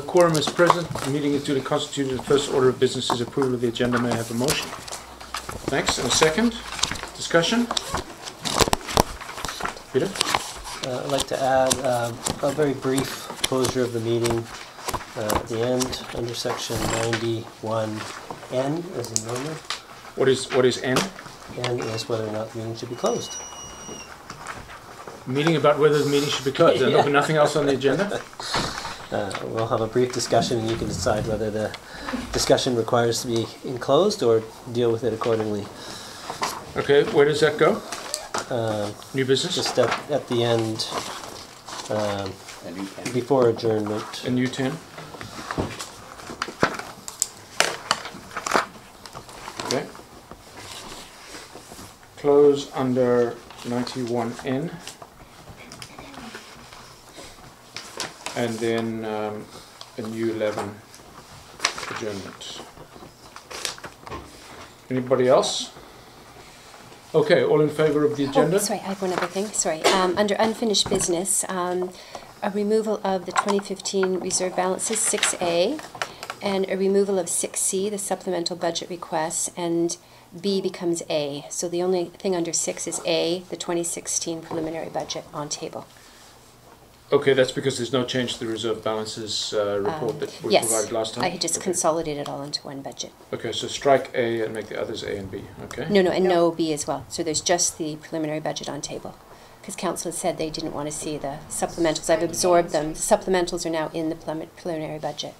Quorum is present. The meeting is duly constituted. The first order of business is approval of the agenda. May I have a motion? Thanks. And a second? Discussion? Peter? I'd like to add a very brief closure of the meeting at the end under section 91N as in normal. What is N? N is whether or not the meeting should be closed. Meeting about whether the meeting should be closed. Yeah. There's nothing else on the agenda? We'll have a brief discussion and you can decide whether the discussion requires to be enclosed or deal with it accordingly. Okay, where does that go? New business? Just at the end, before adjournment. And U10? Okay. Close under 91N. And then a new 11 adjournment. Anybody else? Okay, all in favor of the agenda? Oh, sorry, I have one other thing. Sorry. Under unfinished business, a removal of the 2015 reserve balances, 6A, and a removal of 6C, the supplemental budget requests, and B becomes A. So the only thing under 6 is A, the 2016 preliminary budget on table. Okay, that's because there's no change to the reserve balances report that we provided last time? Yes, I had just consolidated it all into one budget. Okay, so strike A and make the others A and B, okay? No, and no B as well. So there's just the preliminary budget on table. Because council had said they didn't want to see the supplementals. I've absorbed them. The supplementals are now in the preliminary budget.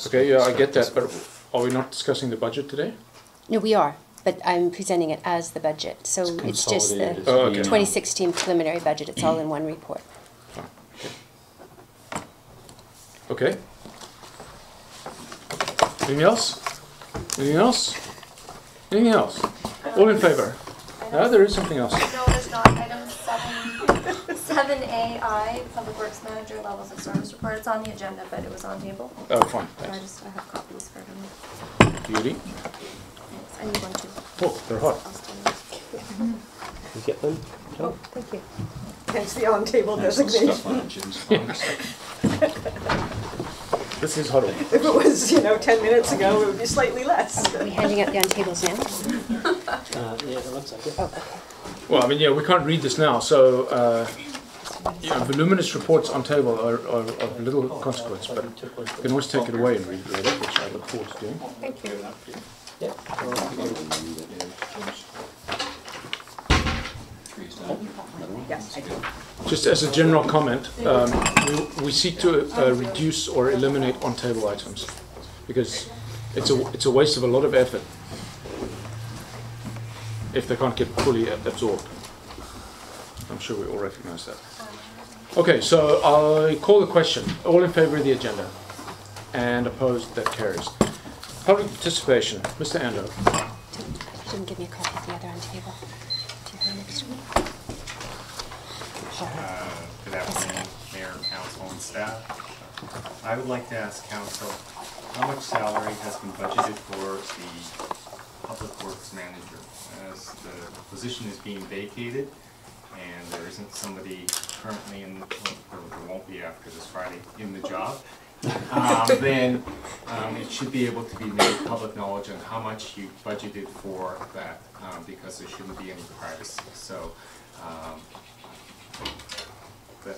Okay, yeah, I get that, but are we not discussing the budget today? No, we are, but I'm presenting it as the budget. So it's just the 2016 preliminary budget. It's all in one report. Fine. Okay. Anything else? Anything else? Anything else? All in favor? No, there is something else. No, there's not. Item 7AI, Public Works Manager Levels of Service Report. It's on the agenda, but it was on table. Oh, fine. So Thanks. I have copies for them. Beauty. Thanks. I need one too. Oh, they're hot. I'll still You get them? Oh, thank you. Hence the on-table designation. This is hot. If it was, 10 minutes ago, it would be slightly less. Are we handing out the on-tables now? Yeah, it looks like it. Oh, okay. Well, I mean, yeah, we can't read this now, so voluminous reports on table are of little consequence, but you can always take it away and read it later, which I look forward to doing. Thank you. Yeah. Yes, I do. Just as a general comment, we seek to reduce or eliminate on-table items because it's a waste of a lot of effort if they can't get fully absorbed. I'm sure we all recognize that. Okay, so I'll call the question. All in favor of the agenda? And opposed? That carries. Public participation. Mr. Ando. You didn't give me a copy of the other on table. Do you have an extra one? Good afternoon, Mayor, Council, and staff. I would like to ask Council how much salary has been budgeted for the Public Works Manager as the position is being vacated and there isn't somebody currently in, or there won't be after this Friday, in the job. Then it should be able to be made public knowledge on how much you budgeted for that because there shouldn't be any privacy. So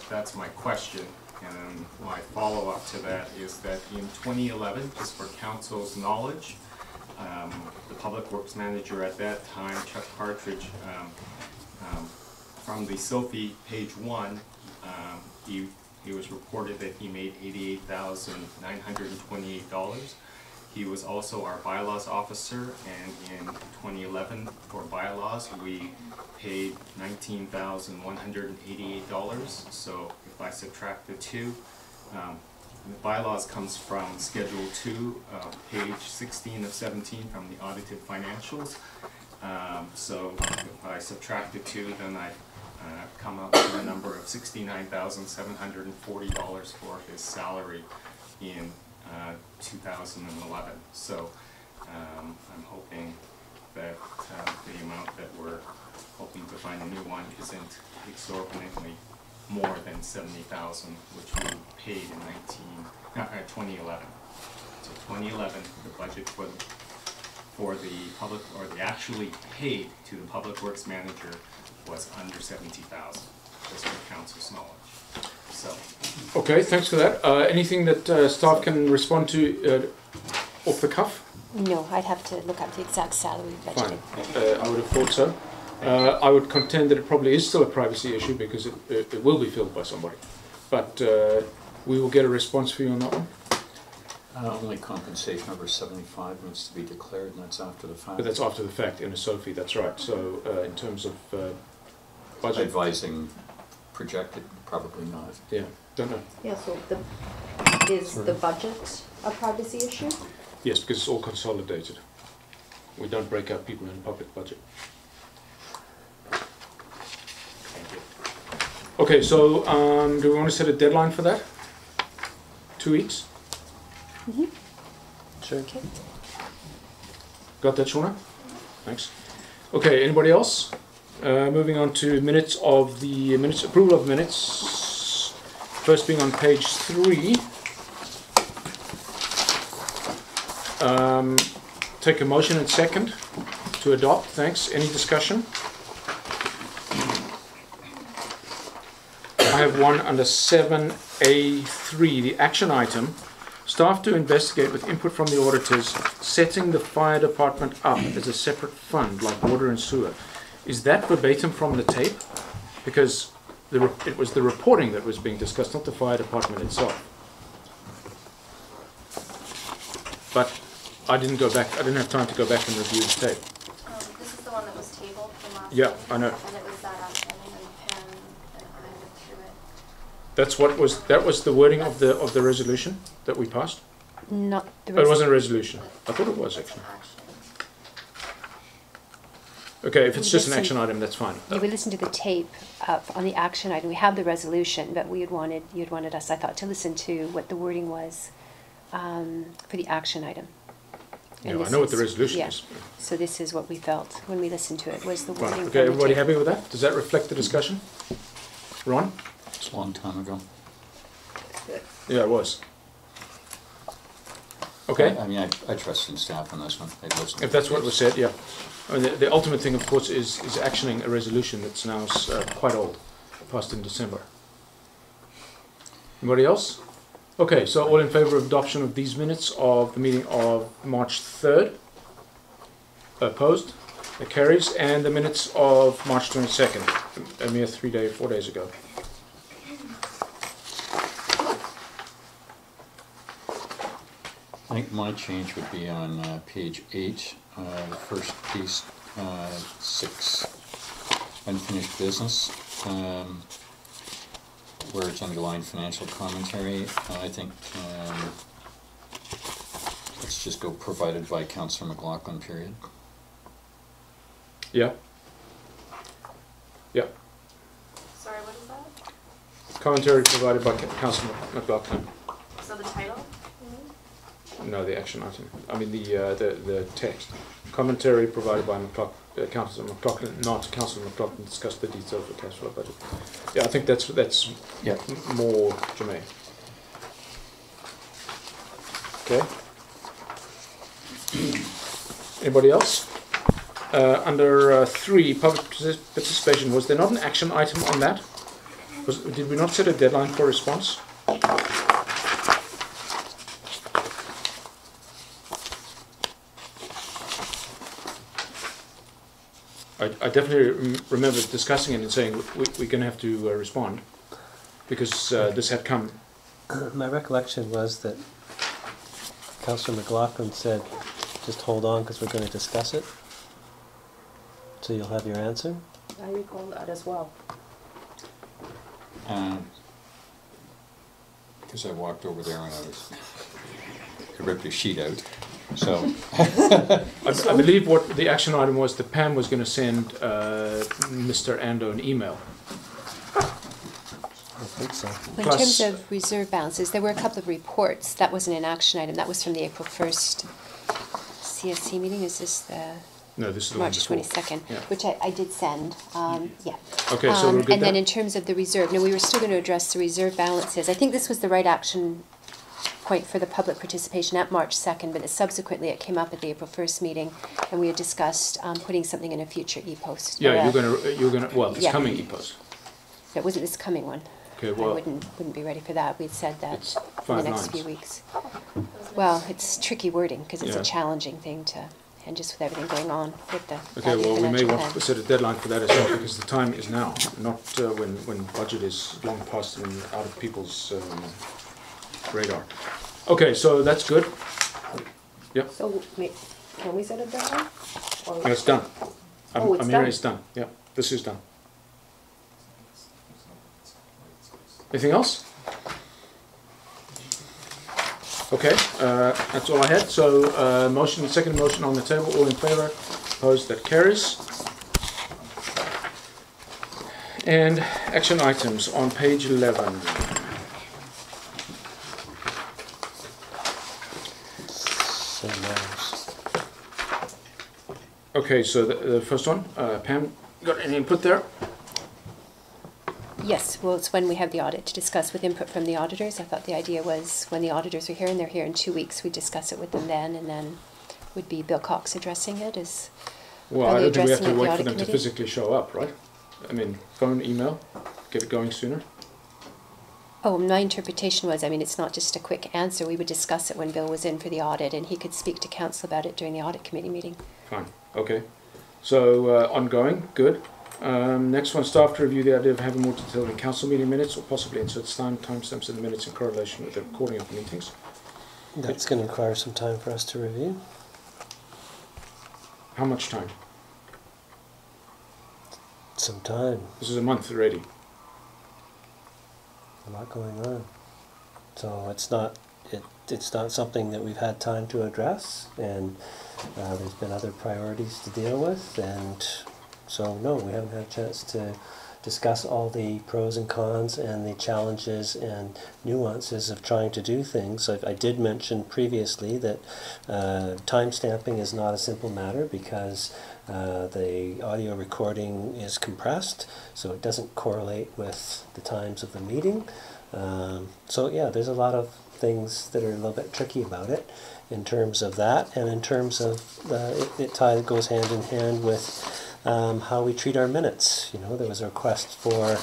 that's my question, and then my follow-up to that is that in 2011, just for Council's knowledge, the Public Works Manager at that time, Chuck Partridge, from the Sophie page 1, he was reported that he made $88,928. He was also our bylaws officer, and in 2011 for bylaws we paid $19,188. So if I subtract the two, the bylaws comes from Schedule 2, page 16 of 17 from the audited financials. So if I subtract the two, then I come up with a number of $69,740 for his salary in 2011. So I'm hoping that the amount that we're hoping to find a new one, isn't exorbitantly more than 70,000, which we paid in 2011. So 2011, the budget for the public, or the actually paid to the Public Works Manager was under 70,000, just for council's knowledge. So, Okay, thanks for that. Anything that staff can respond to off the cuff? No, I'd have to look up the exact salary budgeting. Fine. I would have thought so. I would contend that it probably is still a privacy issue because it will be filled by somebody. But we will get a response for you on that one. Only compensation over 75 needs to be declared, and that's after the fact. But that's after the fact in a SOFI, that's right. So in terms of budget... Advising projected, probably not. Yeah, don't know. Yeah, so is the budget a privacy issue? Yes, because it's all consolidated. We don't break up people in public budget. thank you. Okay, so do we want to set a deadline for that? 2 weeks? Sure. Okay. Got that, Shauna? Thanks. Okay, anybody else? Moving on to minutes of the approval of minutes. First being on page 3. Take a motion and second to adopt. Thanks. Any discussion? I have one under 7A3, the action item. Staff to investigate with input from the auditors, setting the fire department up as a separate fund like water and sewer. Is that verbatim from the tape? Because it was the reporting that was being discussed, not the fire department itself. But I didn't go back, I didn't have time to go back and review the tape. This is the one that was tabled from last Yeah, week, I know. and it was that outstanding and Pam and I went through it. That was the wording of the resolution that we passed? Not the Oh, it wasn't a resolution. I thought it was It's actually. an action. Okay, if it's just an Listen. action item, that's fine. Yeah, we listened to the tape on the action item. We have the resolution, but you'd wanted us, I thought, to listen to what the wording was for the action item. And Yeah, I this know what the is- resolution yeah. is. So this is what we felt when we listened to it, was the wording. Fine. from Okay, the everybody tape. happy with that? Does that reflect the discussion? Ron? It's a long time ago. Yeah, it was. Okay, I mean, I trust in staff on this one. They listen. if that's what was said, yeah. I mean, the ultimate thing, of course, is actioning a resolution that's now quite old, passed in December. Anybody else? Okay, so all in favour of adoption of these minutes of the meeting of March 3rd? Opposed? It carries. And the minutes of March 22nd, a mere 4 days ago. I think my change would be on page 8, the first piece, 6, unfinished business, where it's underlined financial commentary. I think let's just go provided by Councillor McLaughlin, period. Yeah? Yeah. Sorry, what is that? Commentary provided by Councillor McLaughlin. So the title? No, the action item. I mean the text. Commentary provided by Councillor McLaughlin, not Councillor McLaughlin, discussed the details of the cash flow budget. Yeah, I think that's Yeah. more germane. Okay. Anybody else? Under 3, public participation, was there not an action item on that? Did we not set a deadline for response? I definitely remember discussing it and saying we're going to have to respond because this had come. My recollection was that Councillor McLaughlin said, just hold on because we're going to discuss it. So you'll have your answer. I recall that as well. Because I walked over there and I ripped a sheet out. So I believe what the action item was that Pam was going to send Mr. Ando an email. I think so. In Plus- terms of reserve balances, there were a couple of reports. That wasn't an action item. That was from the April 1st CSC meeting. Is this the... No, this is the one March before. 22nd, Yeah. which I did send, yeah. Okay, so we're good And then there? in terms of the reserve, no, we were still going to address the reserve balances. I think this was the right action point for the public participation at March 2nd, but subsequently it came up at the April 1st meeting, and we had discussed putting something in a future e-post. Yeah, you're gonna, well, it's Yeah. coming e-post. It wasn't this coming one. Okay, I well, wouldn't be ready for that. We'd said that it's in the 5 next lines. few weeks. Well, it's tricky wording because it's Yeah. a challenging thing to, and just with everything going on with the Okay, well, we may financial want plan. to set a deadline for that as well, because the time is now, not when budget is long past and out of people's radar. Okay, so that's good. Yeah, So, can we set a deadline? Or- yeah, it's done. Oh, it's Amira, done. it's done. Yeah, this is done. Anything else? Okay, that's all I had. So, motion, second motion on the table, all in favour, opposed, that carries. And action items on page 11. Same matters. Okay, so the first one, Pam, got any input there? Yes, well, it's when we have the audit to discuss with input from the auditors. I thought the idea was when the auditors are here, and they're here in 2 weeks, we discuss it with them then, and then would be Bill Cox addressing it as, Well, Are I they don't think we have addressing to it at the wait for audit them to committee? physically show up, right? I mean, phone, email, get it going sooner. oh, my interpretation was, I mean, it's not just a quick answer. We would discuss it when Bill was in for the audit, and he could speak to council about it during the audit committee meeting. Fine, okay. So, ongoing, good. Next one, staff to review the idea of having more detail in council meeting minutes, or possibly insert timestamps in the minutes in correlation with the recording of the meetings. That's going to require some time for us to review. How much time? Some time. This is a month already. A lot going on. So it's not something that we've had time to address, and there's been other priorities to deal with, and so no, we haven't had a chance to discuss all the pros and cons and the challenges and nuances of trying to do things. I did mention previously that time stamping is not a simple matter because the audio recording is compressed, so it doesn't correlate with the times of the meeting. So yeah, there's a lot of things that are a little bit tricky about it in terms of that, and in terms of it goes hand in hand with how we treat our minutes. You know, there was a request for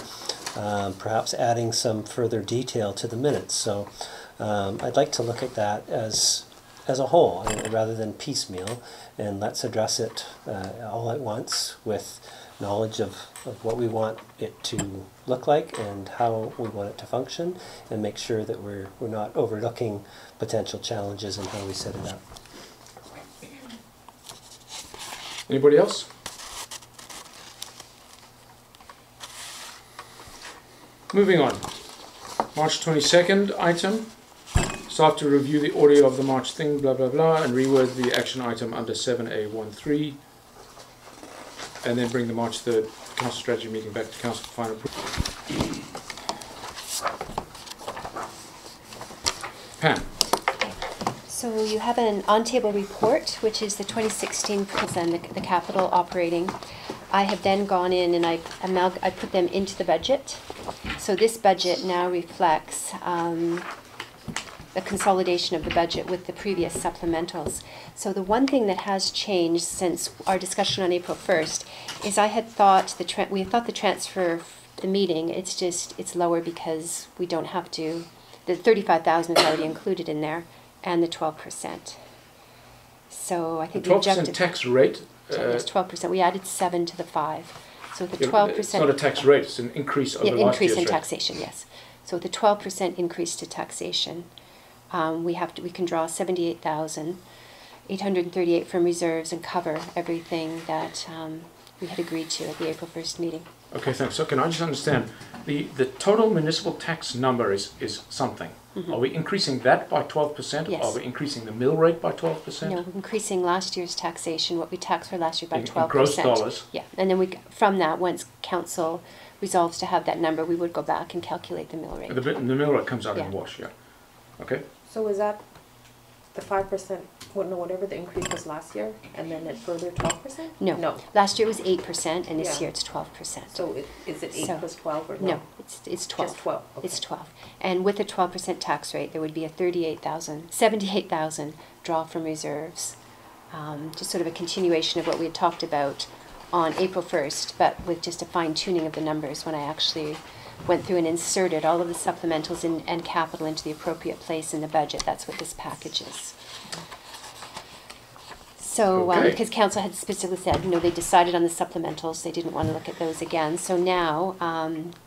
perhaps adding some further detail to the minutes. So I'd like to look at that as a whole rather than piecemeal, and let's address it all at once with knowledge of what we want it to look like and how we want it to function, and make sure that we're not overlooking potential challenges in how we set it up. Anybody else? Moving on. March 22nd item. Staff to review the audio of the March thing, blah, blah, blah, and reword the action item under 7A13. And then bring the March 3rd council strategy meeting back to council for final approval. Pam. So you have an on-table report, which is the 2016 and the capital operating. I have then gone in and I put them into the budget. So this budget now reflects the consolidation of the budget with the previous supplementals. So the one thing that has changed since our discussion on April 1st is I had thought we thought the transfer, the meeting, it's lower because we don't have to, the 35,000 is already included in there, and the 12%. So I think the 12% objective. tax rate. Yes, 12%. We added 7 to the 5. So with the Yeah, 12%. It's not a tax rate, it's an increase over last year's increase in rate. taxation, yes. So with the 12% increase to taxation, we can draw 78,838 from reserves and cover everything that we had agreed to at the April 1st meeting. Okay, thanks. So can I just understand, the total municipal tax number is something. Mhm. Are we increasing that by 12%? Yes. Are we increasing the mill rate by 12%? No, increasing last year's taxation, what we taxed for last year by In 12%. gross dollars? Yeah, and then from that, once council resolves to have that number, we would go back and calculate the mill rate. The mill rate comes out in Yeah. wash, yeah. Okay? So is that The 5%, whatever the increase was last year, and then it further 12%? No. No. Last year was 8%, and this Yeah. year it's 12%. So is it 8 So- plus 12 or no? No, it's 12. Just 12, It's okay. 12. And with a 12% tax rate, there would be a 78,000 draw from reserves. Just sort of a continuation of what we had talked about on April 1st, but with just a fine tuning of the numbers when I actually went through and inserted all of the supplementals and capital into the appropriate place in the budget. That's what this package is. So, Okay. because council had specifically said, they decided on the supplementals, they didn't want to look at those again. So now,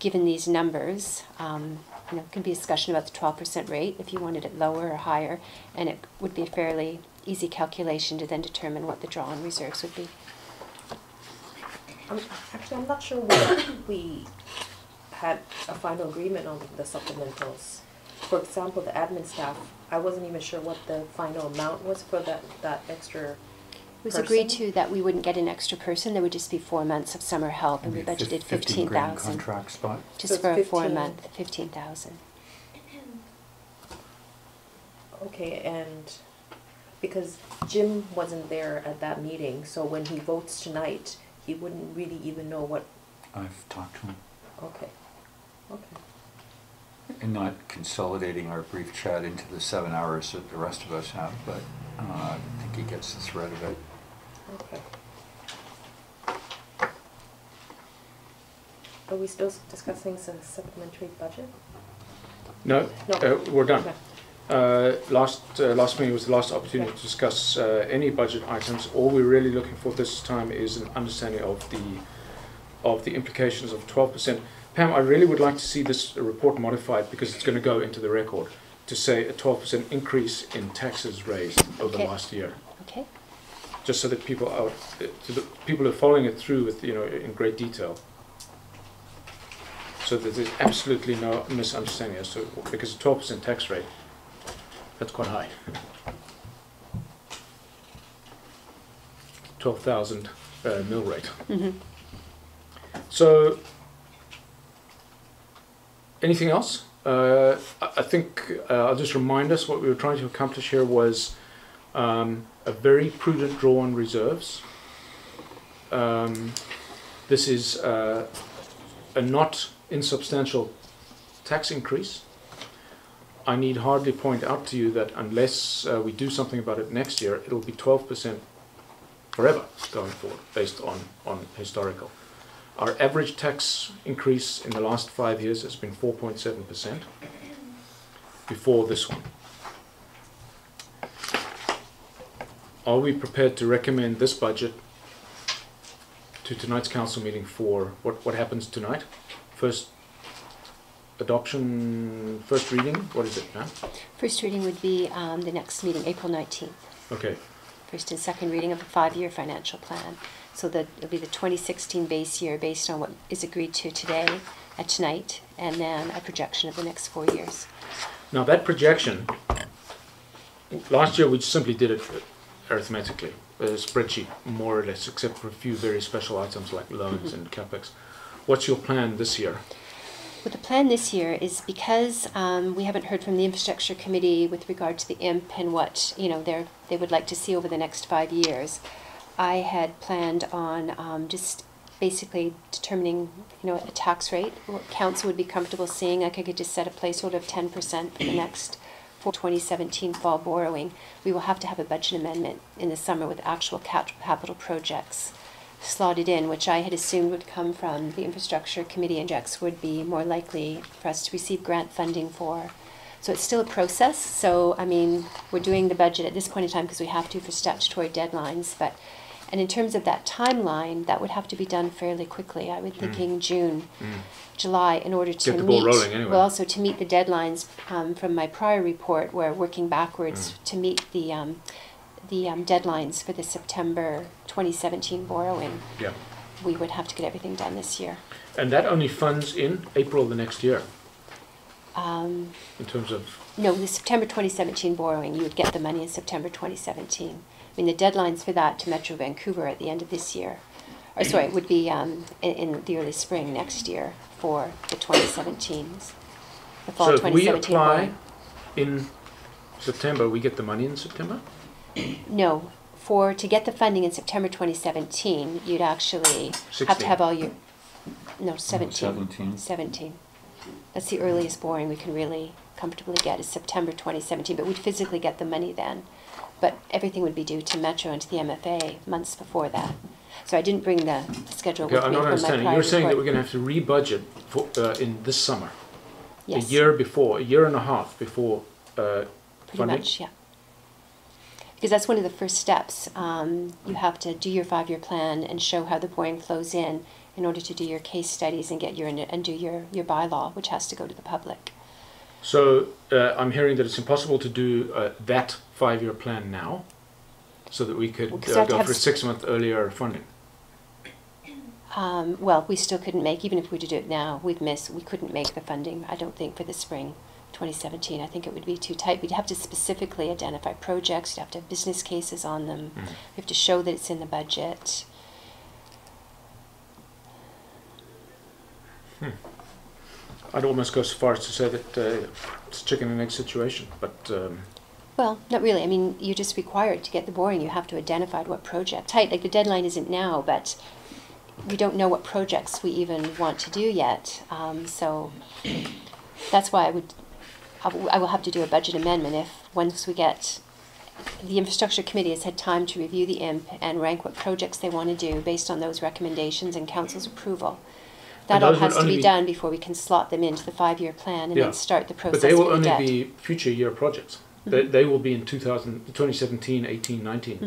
given these numbers, it could be a discussion about the 12% rate, if you wanted it lower or higher, and it would be a fairly easy calculation to then determine what the draw on reserves would be. I'm not sure whether we had a final agreement on the supplementals. For example, the admin staff, I wasn't even sure what the final amount was for that extra It was agreed person. to that we wouldn't get an extra person, there would just be 4 months of summer help, and we Maybe budgeted 15 grand 15,000. contract spot. So Just it's for a 15. 4-month, 15,000. Okay, and because Jim wasn't there at that meeting, so when he votes tonight, he wouldn't really even know what, I've talked to him. okay, okay. And not consolidating our brief chat into the 7 hours that the rest of us have, but I think he gets the thread of it. Okay. Are we still discussing some supplementary budget? No, No. we're done. Okay. Last meeting was the last opportunity to discuss any budget items. All we're really looking for this time is an understanding of the implications of 12%. Pam, I really would like to see this report modified because it's going to go into the record to say a 12% increase in taxes raised over the Okay. last year, Okay? just so that people are following it through with in great detail, so that there's absolutely no misunderstanding as to, because a 12% tax rate, that's quite high. 12,000 mill rate. Mm-hmm. So, anything else? I think I'll just remind us what we were trying to accomplish here was a very prudent draw on reserves. This is a not insubstantial tax increase. I need hardly point out to you that unless we do something about it next year, it'll be 12% forever going forward, based on historical. Our average tax increase in the last 5 years has been 4.7% before this one. Are we prepared to recommend this budget to tonight's council meeting for what happens tonight? First adoption, first reading, what is it now? First reading would be the next meeting, April 19th. Okay, First and second reading of the 5-year financial plan. So that it'll be the 2016 base year based on what is agreed to today, tonight, and then a projection of the next 4 years. now that projection, last year we simply did it arithmetically, a spreadsheet more or less, except for a few very special items like loans and capex. What's your plan this year? Well, the plan this year is because we haven't heard from the infrastructure committee with regard to the IMP and what they would like to see over the next 5 years. I had planned on just basically determining, a tax rate what council would be comfortable seeing. I could just set a placeholder of 10% for the next for 2017 fall borrowing. We will have to have a budget amendment in the summer with actual capital projects slotted in, which I had assumed would come from the infrastructure committee, and Jax would be more likely for us to receive grant funding for. So it's still a process. So, we're doing the budget at this point in time because we have to for statutory deadlines. And in terms of that timeline, that would have to be done fairly quickly. I would thinking June, July, in order to Get the meet. ball rolling anyway. Well, also to meet the deadlines from my prior report, where working backwards to meet the deadlines for the September 2017 borrowing. Yeah. We would have to get everything done this year. And that only funds in April the next year, in terms of... No, the September 2017 borrowing, you would get the money in September 2017. The deadlines for that to Metro Vancouver at the end of this year, or sorry, would be in the early spring next year for the 2017s. The fall So if we 2017 apply borrowing. in September, we get the money in September? No, to get the funding in September 2017, you'd actually have 16. to have all your, no, 17. 17. 17. That's the earliest boring we can really comfortably get is September 2017, but we'd physically get the money then. But everything would be due to Metro and to the MFA months before that. So I didn't bring the schedule Okay, with I'm me not from my understanding. prior You're saying that we're report. going to have to re-budget for, in this summer? Yes. A year before, a year and a half before Pretty funding? much, yeah. Because that's one of the first steps. You have to do your 5-year plan and show how the boring flows in order to do your case studies and get do your bylaw, which has to go to the public. So I'm hearing that it's impossible to do that 5-year plan now, so that we could Well, 'cause you have to go have for s- 6-month earlier funding. Well, we still couldn't make, even if we were to do it now, we couldn't make the funding, I don't think, for the spring 2017. I think it would be too tight. We'd have to specifically identify projects, you'd have to have business cases on them, Mm. we have to show that it's in the budget. I'd almost go so far as to say that it's a chicken and egg situation, but Well, not really. I mean, you're just required to get the boring. You have to identify what project. Tight, like the deadline isn't now, but we don't know what projects we even want to do yet. So that's why I will have to do a budget amendment if once we get, the infrastructure committee has had time to review the IMP and rank what projects they want to do based on those recommendations and council's approval. That And all those would has to only be be- done before we can slot them into the 5-year plan and Yeah. then start the process but they will for the only debt. be future year projects. Mhm. They will be in 2017, 18, 19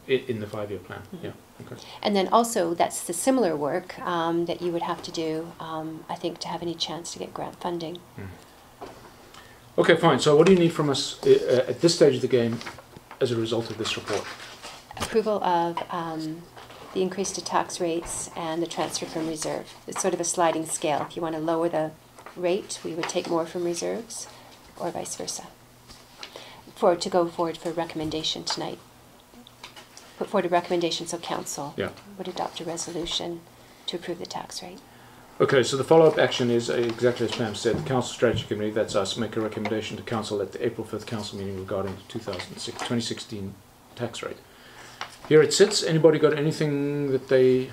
Mhm. in the 5-year plan. Mhm. Yeah. Okay. And then also, that's the similar work that you would have to do, I think, to have any chance to get grant funding. Okay, fine. So what do you need from us at this stage of the game as a result of this report? Approval of the increase to tax rates and the transfer from reserve. It's sort of a sliding scale. If you want to lower the rate, we would take more from reserves, or vice versa. To go forward for recommendation tonight. Put forward a recommendation so council Yeah. would adopt a resolution to approve the tax rate. Okay, so the follow-up action is exactly as Pam said. The Council Strategy Committee, that's us, make a recommendation to Council at the April 5th Council meeting regarding the 2016 tax rate. Here it sits. Anybody got anything that they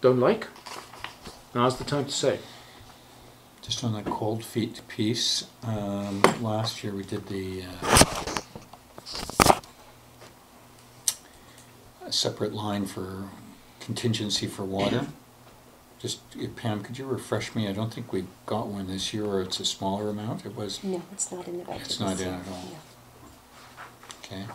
don't like? Now's the time to say. Just on the cold feet piece, last year we did the a separate line for contingency for water. Just, Pam, could you refresh me? I don't think we got one this year, or it's a smaller amount. It was, No, it's not in the budget. It's not this in year. at all. No. okay.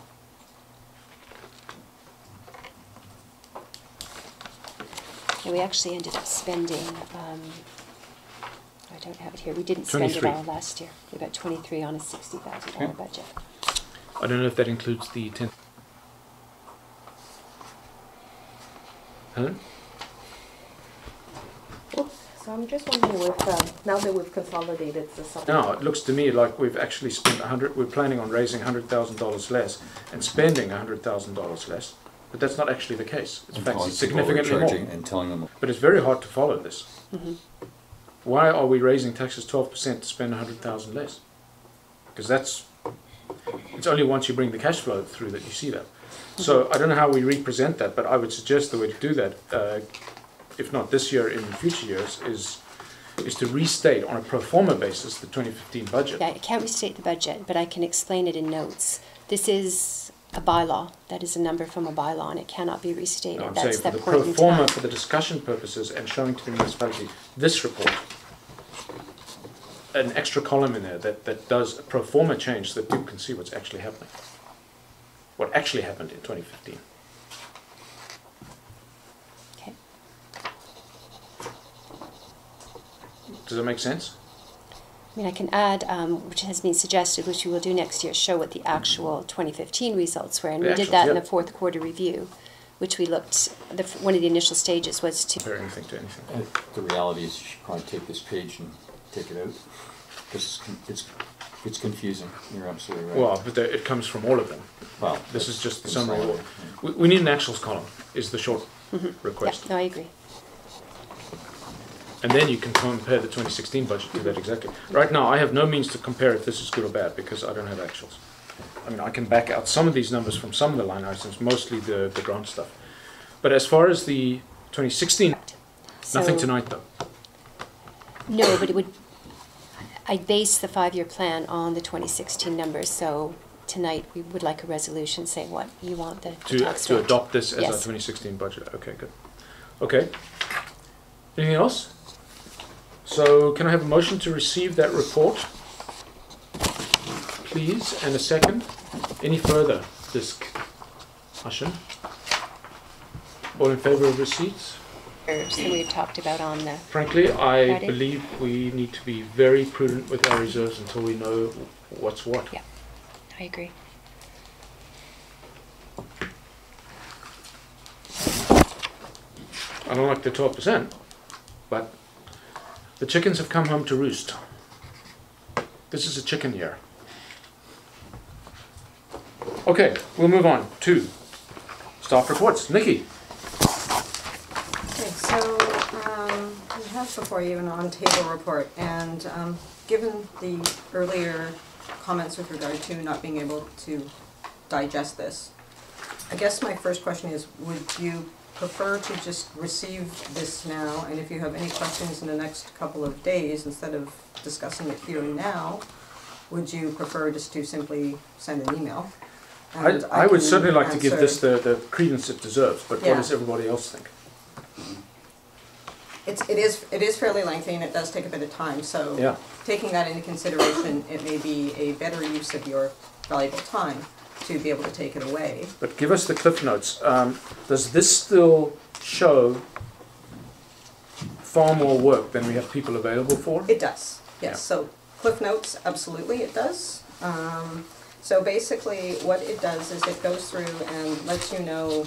Yeah, we actually ended up spending, I don't have it here, we didn't spend it 23. all last year. We got 23 on a $60,000 Okay. budget. I don't know if that includes the 10th. Helen? So I'm just wondering if, now that we've consolidated the No, supplemental. it looks to me like we've actually spent we're planning on raising $100,000 less and spending $100,000 less, but that's not actually the case. In And fact, telling it's people we're significantly charging more. and telling them, But it's very hard to follow this. Mhm. Why are we raising taxes 12% to spend 100,000 less? Because it's only once you bring the cash flow through that you see that. So I don't know how we represent that, but I would suggest the way to do that, if not this year, in future years, is to restate on a pro forma basis the 2015 budget. Yeah, I can't restate the budget, but I can explain it in notes. This is a bylaw. That is a number from a bylaw, and it cannot be restated. No, I'm That's saying for that the point pro in forma, time. for the discussion purposes and showing to the municipality this report, an extra column in there that does a pro forma change so that people can see what's actually happening. What actually happened in 2015. Okay. Does that make sense? I mean, I can add, which has been suggested, which we will do next year, show what the actual 2015 results were. And The we did actuals, that in yeah. the fourth quarter review, which we looked, one of the initial stages was to Compare anything to anything. the reality is you should probably take this page and take it out. Because it's confusing. You're absolutely right. Well, but it comes from all of them. Well, This is just the it's summary. all- We need an actuals column, is the short Yeah, request. no, I agree. And then you can compare the 2016 budget to that exactly. Right now, I have no means to compare if this is good or bad because I don't have actuals. I mean, I can back out some of these numbers from some of the line items, mostly the grant stuff. But as far as the 2016, nothing So- tonight though. No, but it would, I'd base the 5-year plan on the 2016 numbers, so tonight we would like a resolution saying what you want the tax To rate. adopt this as our Yes. 2016 budget. Okay, good. Okay. Anything else? So can I have a motion to receive that report? Please, and a second. Any further discussion? All in favor of receipts? That we've talked about on the, Frankly, I Friday? believe we need to be very prudent with our reserves until we know what's what. yeah, I agree. I don't like the 12%, but the chickens have come home to roost. This is a chicken year. Okay, we'll move on to staff reports. Nikki. Okay, so you have before you an on-table report, and given the earlier comments with regard to not being able to digest this, I guess my first question is, would you prefer to just receive this now, and if you have any questions in the next couple of days, instead of discussing it here and now, would you prefer just to simply send an email? And I would can certainly like to give answer- this the credence it deserves, but what Yeah. does everybody else think? It is fairly lengthy and it does take a bit of time, so Yeah. taking that into consideration, it may be a better use of your valuable time to be able to take it away. But give us the cliff notes. Does this still show far more work than we have people available for? It does, yes. Yeah. So Cliff Notes, absolutely it does. So basically what it does is it goes through and lets you know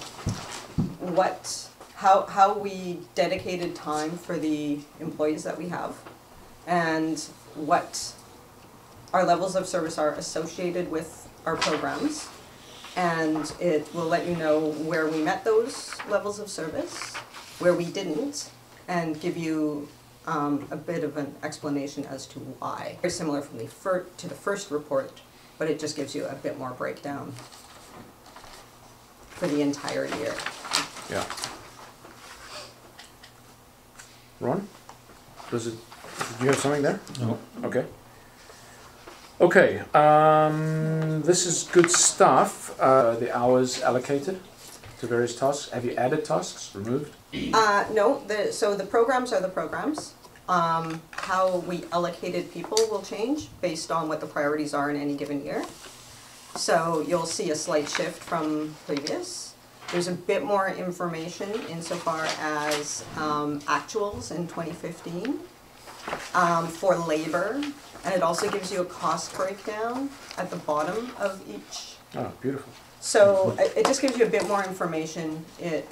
how we dedicated time for the employees that we have and what our levels of service are associated with our programs. And it will let you know where we met those levels of service, where we didn't, and give you a bit of an explanation as to why. Very similar from to the first report, but it just gives you a bit more breakdown for the entire year. Yeah. Ron? Did you have something there? No. Okay. Okay, this is good stuff. The hours allocated to various tasks. Have you added tasks, removed? No, so the programs are the programs. How we allocated people will change based on what the priorities are in any given year. So you'll see a slight shift from previous. There's a bit more information insofar as actuals in 2015 for labor, and it also gives you a cost breakdown at the bottom of each. Oh, beautiful. So it just gives you a bit more information. It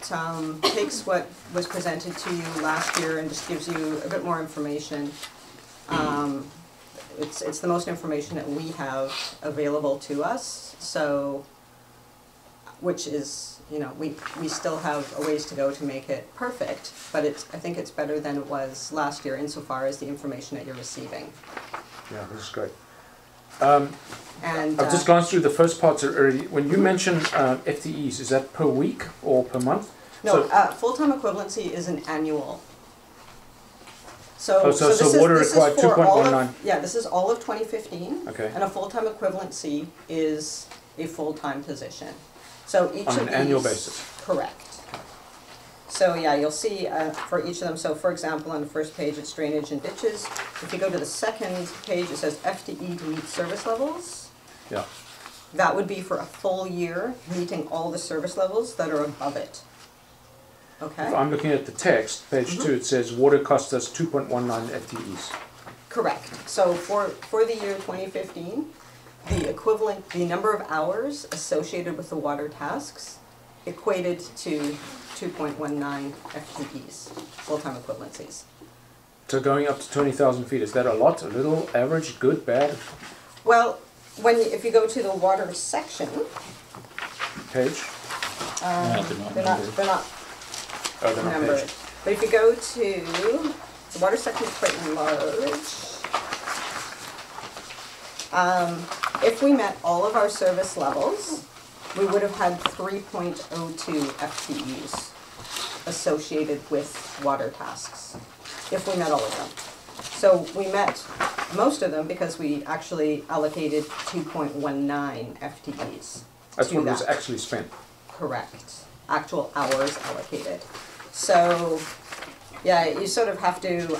takes what was presented to you last year and just gives you a bit more information. It's the most information that we have available to us, so, which is, you know, we still have a ways to go to make it perfect, but I think it's better than it was last year insofar as the information that you're receiving. Yeah, this is great. And I've just glanced through the first parts already. When you mention FTEs, is that per week or per month? no, So, full-time equivalency is an annual. So, Oh, so this is water this is required for all of- 2.19. Yeah, this is all of 2015. Okay. And a full-time equivalency is a full-time position. So each On of an annual these- basis. Correct. So yeah, you'll see for each of them, so for example, on the first page it's drainage and ditches. If you go to the second page, it says FTE to meet service levels. Yeah. That would be for a full year, meeting all the service levels that are above it. Okay? If I'm looking at the text, page 2, it says water cost us 2.19 FTEs. Correct. So for the year 2015, the equivalent, the number of hours associated with the water tasks equated to 2.19 FTEs, full-time equivalencies. So going up to 20,000 feet, is that a lot, a little, average, good, bad? Well, if you go to the water section, Page? Yeah, they're not numbered. they're not Oh, they're not numbered. page. But if you go to the water section is quite large. If we met all of our service levels, we would have had 3.02 FTEs associated with water tasks, if we met all of them. So we met most of them because we actually allocated 2.19 FTEs. That's to what was that. actually spent. Correct. Actual hours allocated. So, yeah, you sort of have to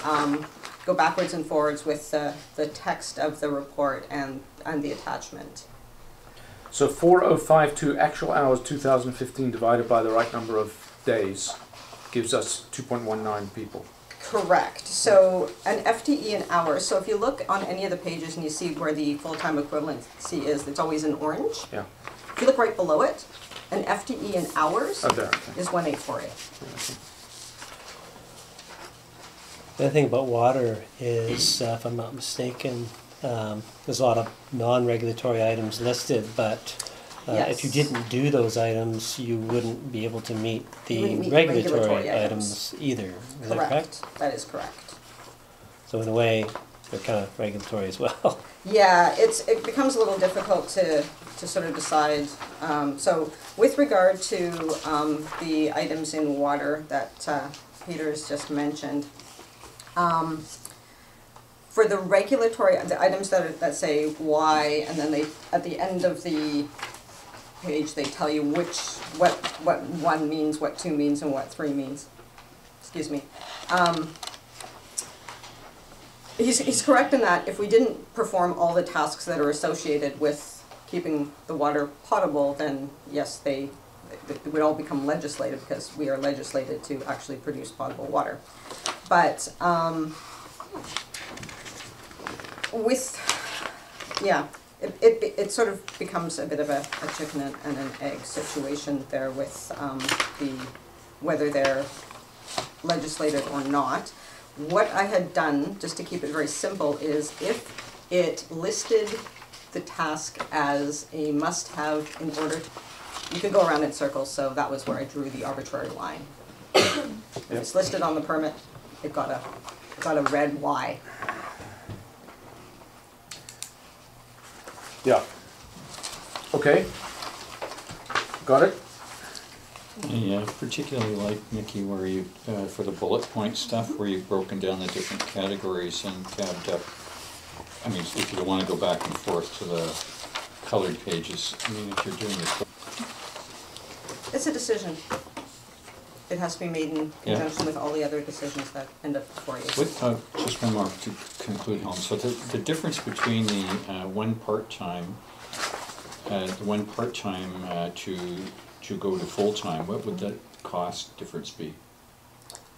go backwards and forwards with the text of the report and the attachment. So 4052 actual hours 2015 divided by the right number of days gives us 2.19 people. Correct. So an FTE an hour. So if you look on any of the pages and you see where the full-time equivalency is, it's always in orange. Yeah. If you look right below it, an FTE in hours Oh, there, okay. is 1848. The other thing about water is, if I'm not mistaken, there's a lot of non-regulatory items listed, but if you Yes. didn't do those items, you wouldn't be able to meet You the wouldn't meet the regulatory regulatory items either. Is that correct? Correct. That is correct. So in a way, they're kind of regulatory as well. Yeah, it becomes a little difficult to sort of decide. So with regard to the items in water that Peter's just mentioned, for the regulatory, the items that say why, and then they, at the end of the page, they tell you what 1 means, what 2 means, and what 3 means. Excuse me. He's correct in that if we didn't perform all the tasks that are associated with keeping the water potable, then yes, they would all become legislative because we are legislated to actually produce potable water. But it sort of becomes a bit of a chicken and an egg situation there with whether they're legislated or not. What I had done, just to keep it very simple, is if it listed the task as a must-have in order to, you could go around in circles, so that was where I drew the arbitrary line. If it's listed on the permit, it got a red Y. Yeah. Okay. Got it? Yeah, particularly like, Mickey, where you, for the bullet point stuff, where you've broken down the different categories and tabbed up. I mean, if you want to go back and forth to the colored pages, I mean, if you're doing this. It's a decision. It has to be made in conjunction with all the other decisions that end up before you. Just one more to conclude, Helen. So the difference between the one part-time to go to full-time, what would that cost difference be?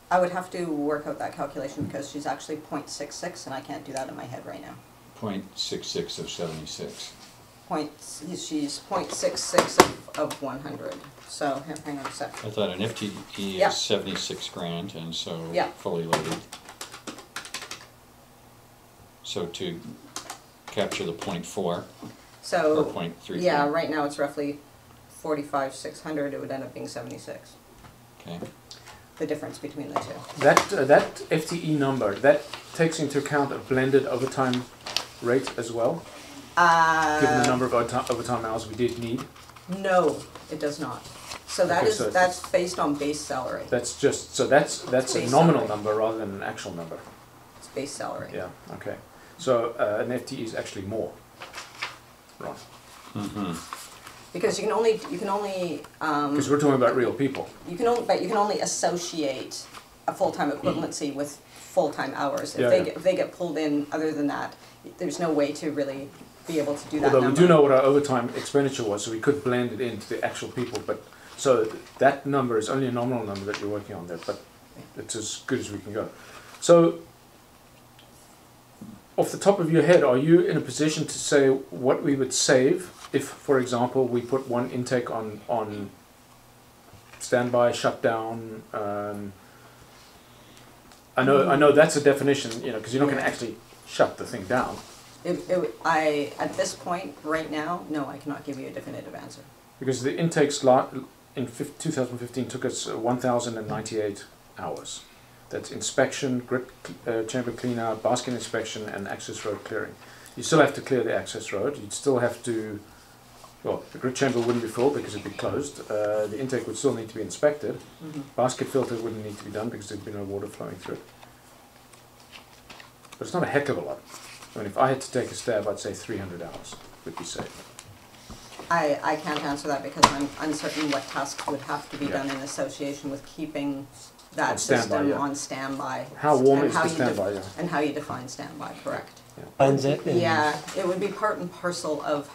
I would have to work out that calculation because she's actually 0.66 and I can't do that in my head right now. 0.66 of 76. She's 0.66 of 100. So hang on a sec. I thought an FTE Yeah. is 76 grand, and so Yeah. fully loaded. So to capture the 0.4 So or 0.33. yeah, right now it's roughly 45,600. It would end up being 76. Okay. The difference between the two. That FTE number, that takes into account a blended overtime rate as well, given the number of overtime hours we did need. No, it does not. So that's based on base salary. That's just, so that's a base nominal salary. number rather than an actual number. It's base salary. Yeah, okay. So an FTE is actually more. Right. Mm-hmm. Because you can only Because we're talking about real people. you can only associate a full-time equivalency with full-time hours. If Yeah, they yeah. If they get pulled in other than that, there's no way to really be able to do that Although number. we do know what our overtime expenditure was, so we could blend it into the actual people. But so that number is only a nominal number that you're working on there, but it's as good as we can go. So, off the top of your head, are you in a position to say what we would save if, for example, we put one intake on standby, shutdown? I know that's a definition, because you're not going to actually shut the thing down. At this point, right now, no, I cannot give you a definitive answer. Because the intakes in 2015 took us 1,098 hours. That's inspection, grit chamber clean out, basket inspection, and access road clearing. You still have to clear the access road. You'd still have to, well, the grit chamber wouldn't be full because it'd be closed. The intake would still need to be inspected. Basket filter wouldn't need to be done because there'd be no water flowing through it. But it's not a heck of a lot. I mean, if I had to take a stab, I'd say 300 hours would be safe. I can't answer that because I'm uncertain what tasks would have to be done in association with keeping that On standby, system yeah. on standby. How warm and is how the you standby? Yeah. And how you define standby, correct? Finds it and- Yeah, it would be part and parcel of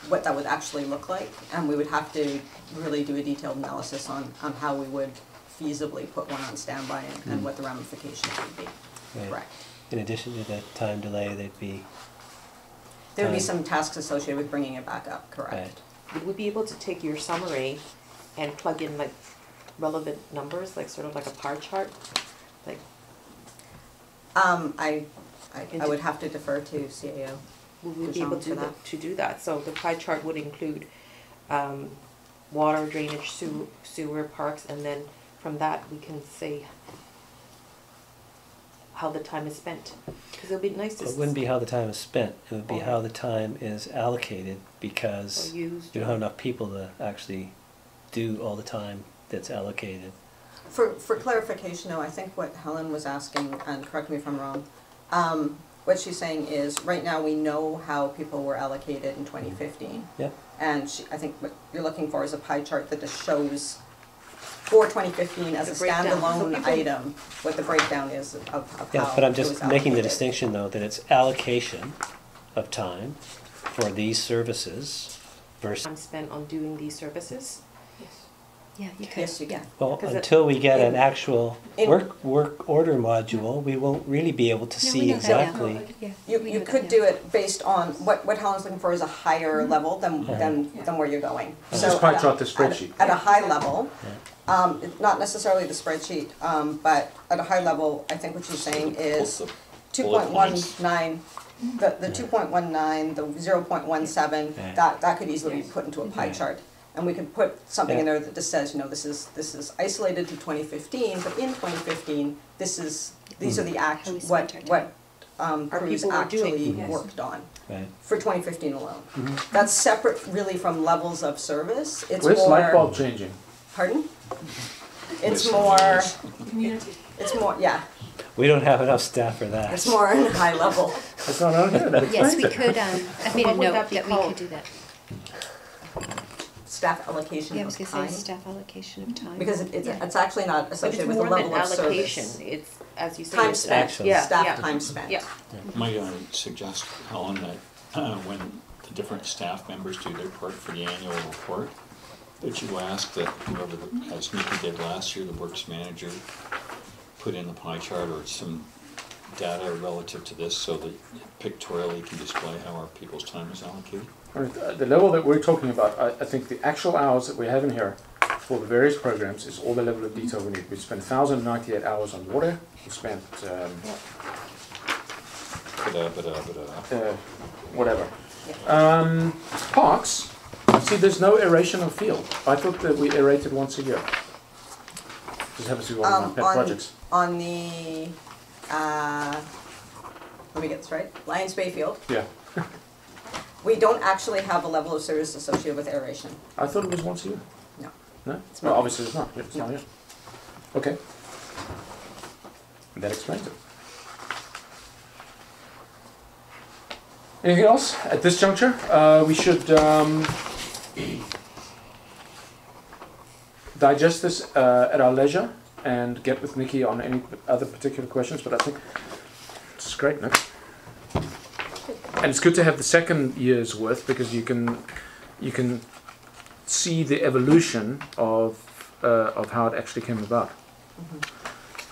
what that would actually look like, and we would have to really do a detailed analysis on how we would feasibly put one on standby and what the ramifications would be. Right. Correct. In addition to the time delay, there'd be. There would be time- some tasks associated with bringing it back up, correct? Right. Would we be able to take your summary and plug in like relevant numbers, like sort of like a pie chart? Like, I would have to defer to CAO. would we be Jean able for that. to do that? So the pie chart would include water, drainage, sewer, parks, and then from that we can say how the time is spent. Because it would be nice to. It wouldn't be how the time is spent, it would be how the time is allocated, because Or used. you don't have enough people to actually do all the time that's allocated. For clarification though, I think what Helen was asking, and correct me if I'm wrong, what she's saying is, right now we know how people were allocated in 2015. Yep. And I think what you're looking for is a pie chart that just shows for 2015 as The a breakdown. So standalone people- item, what the breakdown is of how Yeah, but I'm it was just making the allocated. distinction though, that it's allocation of time for these services versus, Time spent on doing these services. Yeah, you could. Yes, you can. well, Because it- until we get an in- actual in- work order module, we won't really be able to No, we see know that, yeah. exactly. Yeah, You we you know that, could yeah. do it based on, what Helen's looking for is a higher level than where you're going. Just So pie at a- chart the spreadsheet. At a high level, not necessarily the spreadsheet, but at a high level, I think what she's saying is Both the two bullet point one points. nine, the 2.19, the 0.17, Yeah. that could easily be put into a pie chart. And we could put something in there that just says, this is isolated to 2015, but in 2015, these are the How we what spent our crews people were doing. actually Yes. worked on Right. for 2015 alone. That's separate really from levels of service. It's Where's more. light bulb changing? Pardon? It's Yes. more, it's more, yeah, We don't have enough staff for that. it's more in high level. That's not on here. That Yes, explains we it. could, I made a What would note that be that we called? could do that. Staff allocation Yeah, I of was gonna time. say staff allocation of time. Because Yeah. it's actually not But it's associated with the more than level of allocation. service. It's, as you say. Time it's spent, Actually. Yeah, staff yeah. time spent. Yeah. Might I suggest, Helen, that when the different staff members do their part for the annual report, that you ask that whoever, as Nikki did last year, the works manager, put in the pie chart or some data relative to this so that pictorially can display how our people's time is allocated? All right, the level that we're talking about, I think the actual hours that we have in here for the various programs is all the level of detail we need. We spent 1,098 hours on water. We spent whatever. Parks. See, there's no aeration of field. I thought that we aerated once a year. This happens to be one of my pet projects. On the, let me get this right, Lions Bay Field, Yeah, we don't actually have a level of service associated with aeration. I thought it was once a year. No. No? It's Well, not. obviously it's not. It's not here. Okay. That explains it. Anything else at this juncture? We should digest this at our leisure and get with Nikki on any other particular questions, but I think this is great, Nick. And it's good to have the second year's worth because you can see the evolution of how it actually came about.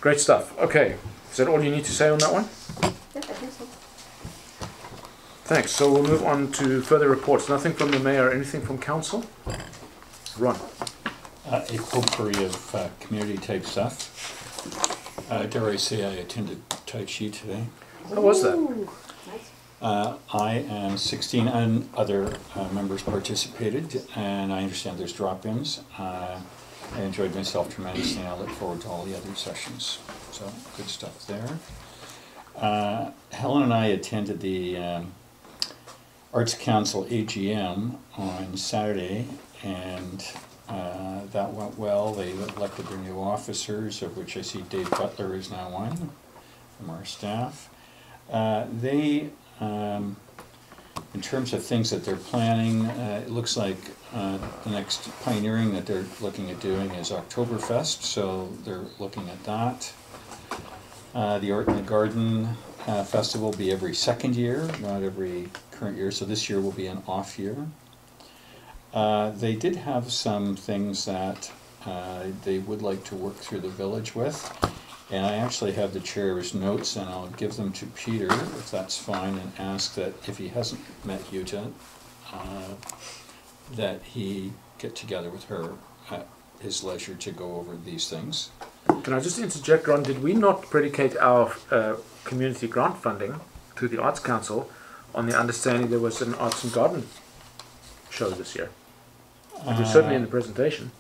Great stuff. Okay, is that all you need to say on that one? Yeah, I think so. Thanks. So we'll move on to further reports. Nothing from the mayor. Anything from council? Ron. A potpourri of community-type stuff. Dare I say I attended Tai Chi today. How was that? I and 16 and other members participated, and I understand there's drop-ins. I enjoyed myself tremendously, and I look forward to all the other sessions. So, good stuff there. Helen and I attended the Arts Council AGM on Saturday, and that went well. They elected their new officers, of which I see Dave Butler is now one from our staff. In terms of things that they're planning, it looks like the next pioneering that they're looking at doing is Oktoberfest, so they're looking at that. The Art in the Garden Festival will be every second year, not every current year, so this year will be an off year. They did have some things that they would like to work through the village with, and I actually have the chair's notes, and I'll give them to Peter, if that's fine, and ask that if he hasn't met Yuta, that he get together with her at his leisure to go over these things. Can I just interject, Ron? Did we not predicate our community grant funding to the Arts Council on the understanding there was an Arts and Garden show this year? It was certainly in the presentation.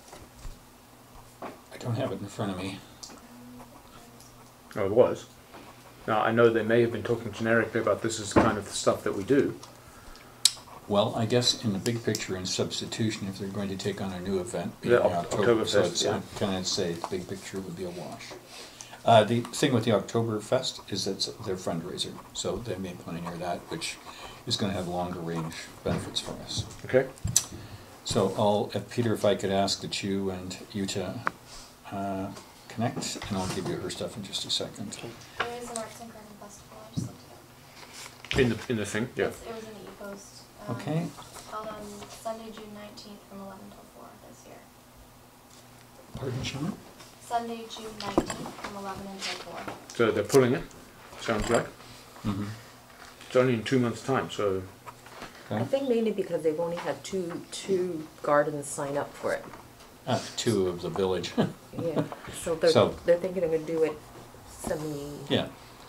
I don't have it in front of me. Oh, it was. Now, I know they may have been talking generically about this as kind of the stuff that we do. Well, I guess in the big picture, in substitution, if they're going to take on a new event, Yeah, being October, so Oktoberfest, it's, yeah. can I say the big picture would be a wash. The thing with the Oktoberfest is that it's their fundraiser, so they may pioneer that, which is going to have longer range benefits for us. Okay. So Peter, if I could ask that you and Yuta connect, and I'll give you her stuff in just a second. There is an Arts and Garden Festival, I just looked it up. In the thing, yeah. It was in the e-post. Okay. Held on Sunday, June 19th from 11 till 4 this year. Pardon, Shannon? Sunday, June 19th from 11 until 4. So they're pulling it, sounds like. Mm-hmm. It's only in 2 months' time, so... I think mainly because they've only had two gardens sign up for it. Two of the village. Yeah, so they're thinking they're going to do it Yeah.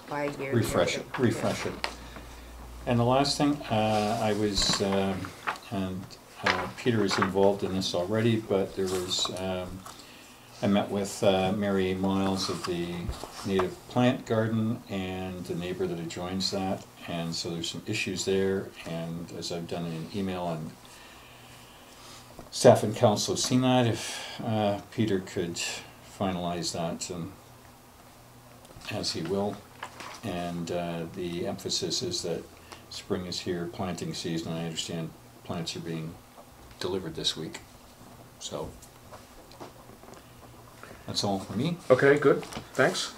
bi-year. Refresh it. And the last thing, I was, and Peter is involved in this already, but there was, I met with Mary Miles of the Native Plant Garden and the neighbor that adjoins that, and so there's some issues there, and as I've done in an email, and staff and council have seen that, if Peter could finalize that, and as he will, and the emphasis is that spring is here, planting season, and I understand plants are being delivered this week, so that's all for me. Okay, good. Thanks.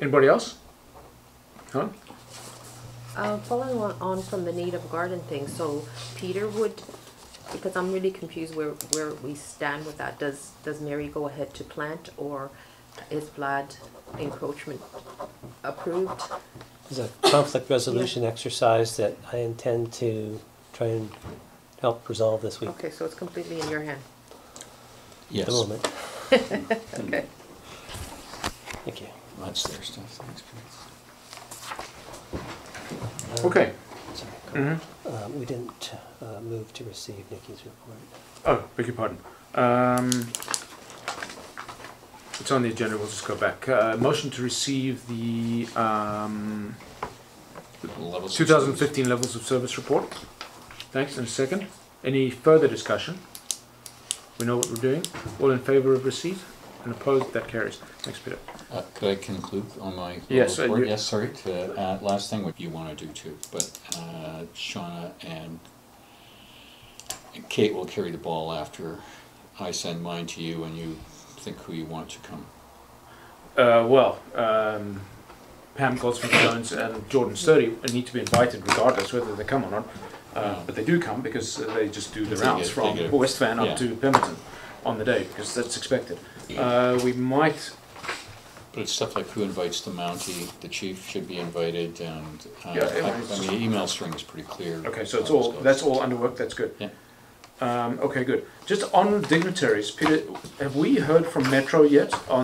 Anybody else? Huh? Following on from the native garden thing, so Peter would, because I'm really confused where we stand with that. Does Mary go ahead to plant, or is Vlad encroachment approved? There's a conflict resolution exercise that I intend to try and help resolve this week. Okay, so it's completely in your hand. Yes. At the moment. Okay. Thank you. That's their stuff. Thanks, Peter. Okay. Sorry. Mm-hmm. We didn't move to receive Nikki's report. Oh, beg your pardon. It's on the agenda, we'll just go back. Motion to receive the 2015 Levels of Service Report. Thanks, and a second. Any further discussion? We know what we're doing. All in favour of receipt? And opposed? That carries. Thanks, Peter. Could I conclude on my Yes, report? Yes, sorry. Last thing, what you want to do too, but Shauna and Kate will carry the ball after I send mine to you, and you think who you want to come. Pam Goldsmith-Jones and Jordan Sturdy need to be invited regardless whether they come or not. But they do come because they just do the rounds from West Van up to Pemberton on the day, because that's expected. We might... But it's stuff like who invites the Mountie, the chief should be invited, and I mean, the email string is pretty clear. Okay, so it's all, that's all under work, that's good. Yeah. Okay, good. Just on dignitaries, Peter, have we heard from Metro yet on